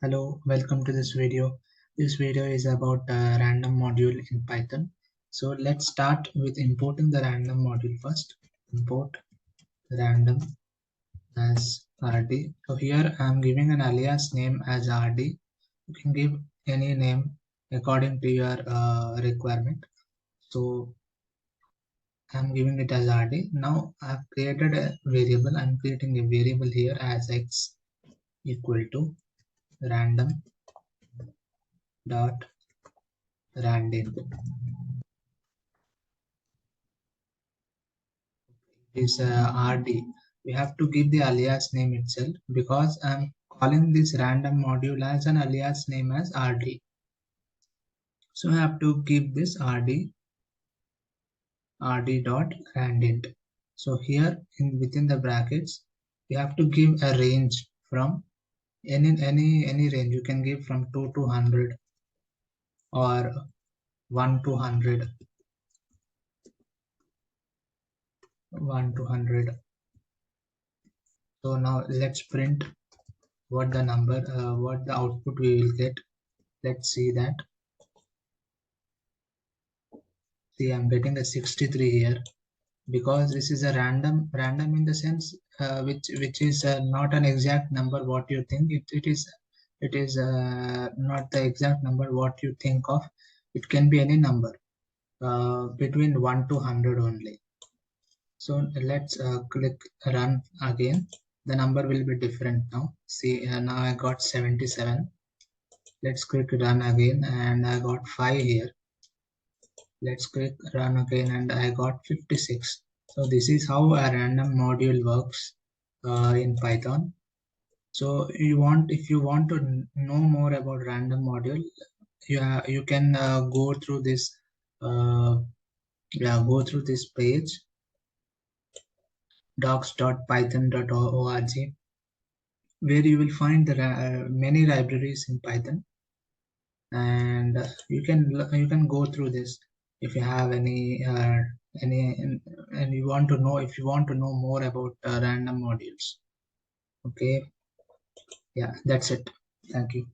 Hello, welcome to this video. This video is about random module in Python. So let's start with importing the random module first. Import random as RD. So here I am giving an alias name as RD. You can give any name according to your requirement. So I am giving it as RD. Now I have created a variable. I am creating a variable here as x equal to random dot random. Is RD. We have to give the alias name itself because I'm calling this random module as an alias name as RD. So I have to give this RD dot randint. So here within the brackets we have to give a range from any range. You can give from 2 to 100 or 1 to 100, 1 to 100. So now let's print what the number, what the output we will get. Let's see that. See, I'm getting a 63 here because this is a random in the sense which is not an exact number what you think. It is not the exact number what you think of. It can be any number between 1 to 100 only. So let's click run again. The number will be different now. See, now I got 77. Let's click run again and I got 5 here. Let's click run again and I got 56. So this is how a random module works in Python. So if you want to know more about random module, you can go through this page docs.python.org, where you will find the many libraries in Python, and you can go through this if you have any and you want to know, if you want to know more about random modules. Okay, yeah, that's it. Thank you.